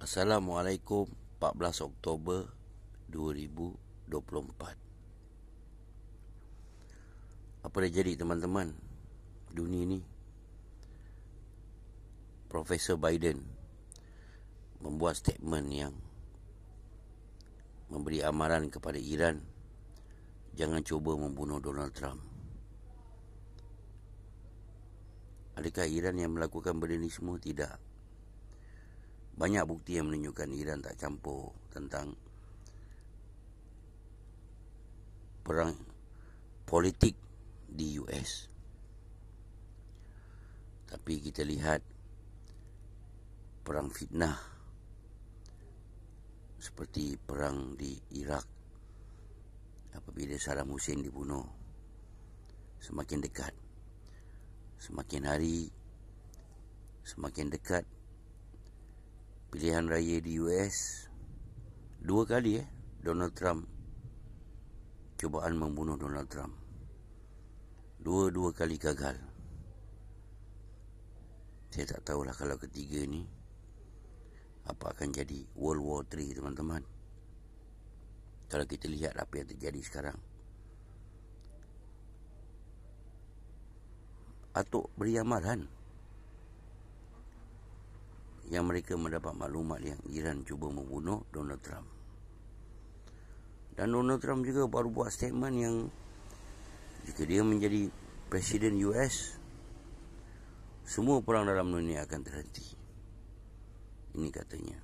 Assalamualaikum, 14 Oktober 2024. Apa dah jadi teman-teman? Dunia ni, Profesor Biden membuat statement yang memberi amaran kepada Iran jangan cuba membunuh Donald Trump. Adakah Iran yang melakukan benda ni semua? Tidak. Banyak bukti yang menunjukkan Iran tak campur tentang perang politik di US. Tapi kita lihat perang fitnah seperti perang di Iraq apabila Saddam Hussein dibunuh semakin dekat. Semakin hari semakin dekat pilihan raya di US. 2 kali Donald Trump cubaan membunuh Donald Trump. Dua kali gagal. Saya tak tahulah kalau ketiga ni apa akan jadi World War 3 teman-teman. Kalau kita lihat apa yang terjadi sekarang. Atuk beri amaran yang mereka mendapat maklumat yang Iran cuba membunuh Donald Trump. Dan Donald Trump juga baru buat statement yang jika dia menjadi Presiden US, semua perang dalam dunia akan terhenti. Ini katanya.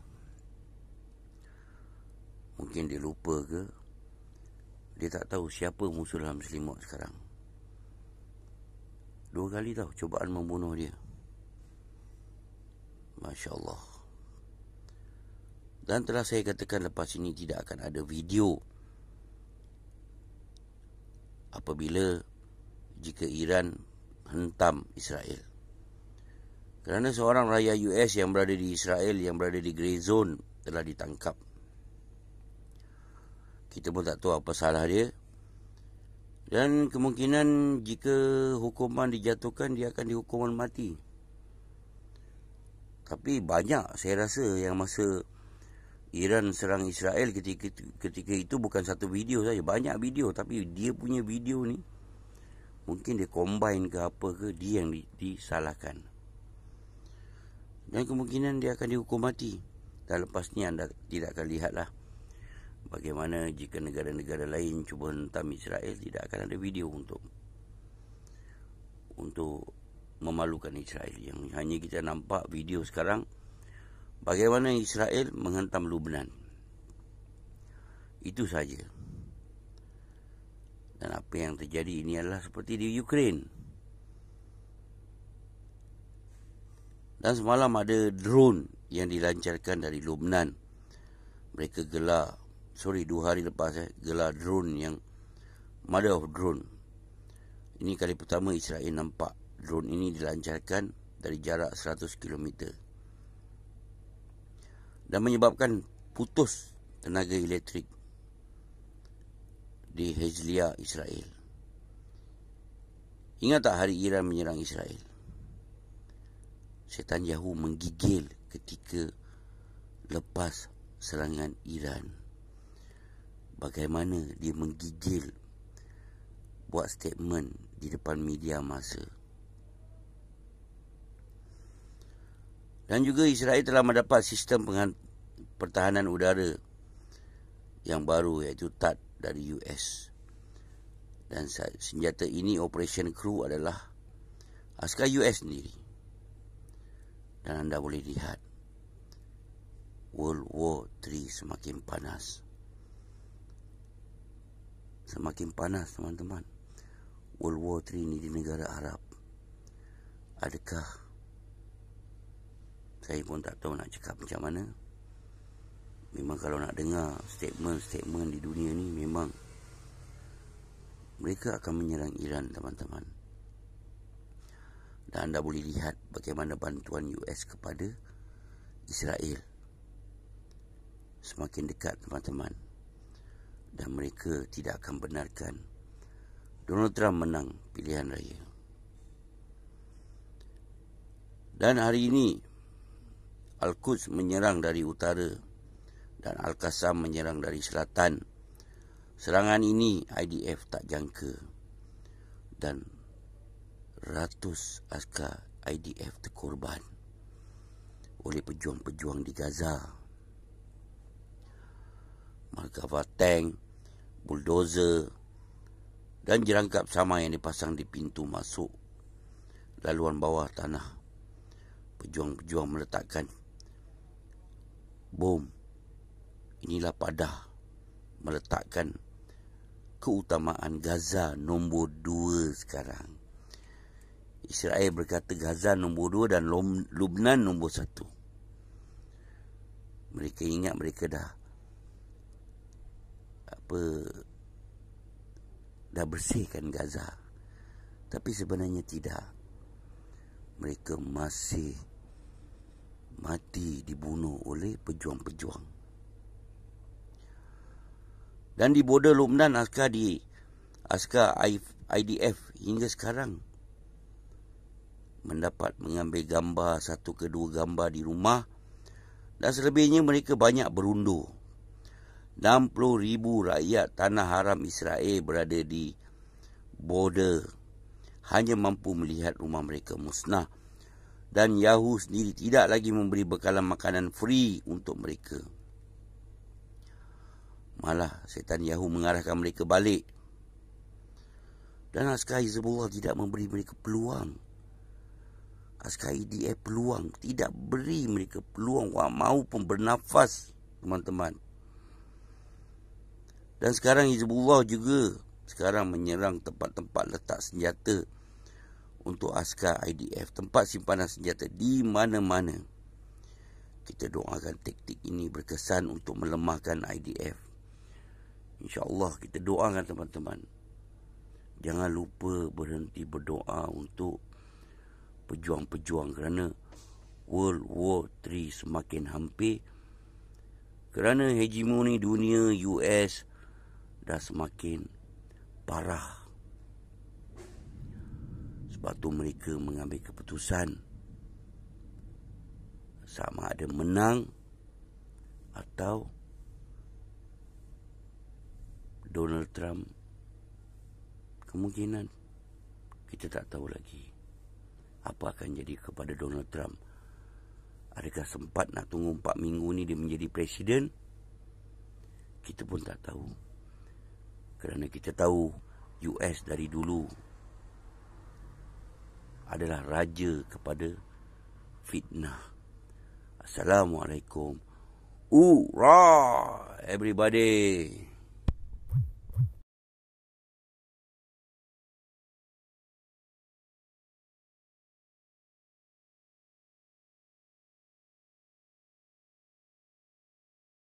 Mungkin dia lupa ke? Dia tak tahu siapa musuh dalam selimut sekarang. 2 kali tau cubaan membunuh dia. Masya Allah. Dan telah saya katakan lepas ini tidak akan ada video apabila jika Iran hentam Israel. Kerana seorang rakyat US yang berada di Israel, yang berada di grey zone telah ditangkap. Kita pun tak tahu apa salah dia. Dan kemungkinan jika hukuman dijatuhkan, dia akan dihukuman mati. Tapi banyak saya rasa yang masa Iran serang Israel ketika itu bukan satu video saja. Banyak video, tapi dia punya video ni mungkin dia combine ke apa ke, dia yang disalahkan. Dan kemungkinan dia akan dihukum mati. Dan lepas ni anda tidak akan lihatlah bagaimana jika negara-negara lain cuba hentam Israel, tidak akan ada video untuk memalukan Israel. Yang hanya kita nampak video sekarang bagaimana Israel menghentam Lebanon. Itu saja. Dan apa yang terjadi ini adalah seperti di Ukraine. Dan semalam ada drone yang dilancarkan dari Lebanon. Mereka gelar 2 hari lepas gelar drone yang mother of drone. Ini kali pertama Israel nampak drone ini dilancarkan dari jarak 100 km. Dan menyebabkan putus tenaga elektrik di Hezbollah Israel. Ingat tak hari Iran menyerang Israel? Netanyahu menggigil ketika lepas serangan Iran. Bagaimana dia menggigil, buat statement di depan media massa. Dan juga Israel telah mendapat sistem pertahanan udara yang baru, iaitu THAAD dari US. Dan senjata ini Operation Crew adalah askar US sendiri. Dan anda boleh lihat World War 3 semakin panas. Semakin panas teman-teman. World War 3 ni di negara Arab. Adakah? Saya pun tak tahu nak cakap macam mana. Memang kalau nak dengar statement-statement di dunia ni, memang mereka akan menyerang Iran teman-teman. Dan anda boleh lihat bagaimana bantuan US kepada Israel semakin dekat teman-teman. Dan mereka tidak akan benarkan Donald Trump menang pilihan raya. Dan hari ini Al-Quds menyerang dari utara dan Al-Qassam menyerang dari selatan. Serangan ini IDF tak jangka dan ratus askar IDF terkorban oleh pejuang-pejuang di Gaza. Markava tank, bulldozer dan jerangkap sama yang dipasang di pintu masuk laluan bawah tanah. Pejuang-pejuang meletakkan bom. Inilah padah meletakkan keutamaan Gaza nombor 2 sekarang. Israel berkata Gaza nombor 2 dan Lubnan nombor 1. Mereka ingat mereka dah bersihkan Gaza. Tapi sebenarnya tidak. Mereka masih mati dibunuh oleh pejuang-pejuang. Dan di border Lubnan, askar IDF hingga sekarang mengambil gambar, 1 ke 2 gambar di rumah, dan selebihnya mereka banyak berundur. 60,000 rakyat tanah haram Israel berada di border hanya mampu melihat rumah mereka musnah, dan Yahoo sendiri tidak lagi memberi bekalan makanan free untuk mereka. Malah setan Yahoo mengarahkan mereka balik. Dan askar Hizbullah tidak memberi mereka peluang. Askar IDF peluang, tidak beri mereka peluang maupun bernafas, teman-teman. Dan sekarang Hizbullah juga menyerang tempat-tempat letak senjata untuk askar IDF, tempat simpanan senjata di mana-mana. Kita doakan taktik ini berkesan untuk melemahkan IDF. InsyaAllah kita doakan, teman-teman. Jangan lupa berhenti berdoa untuk pejuang-pejuang kerana World War III semakin hampir. Kerana hegemoni dunia US dah semakin parah. Sebab tu mereka mengambil keputusan sama ada menang atau Donald Trump. Kemungkinan kita tak tahu lagi apa akan jadi kepada Donald Trump. Adakah sempat nak tunggu 4 minggu ni dia menjadi presiden? Kita pun tak tahu. Kerana kita tahu US dari dulu adalah raja kepada fitnah. Assalamualaikum. Hurrah, everybody.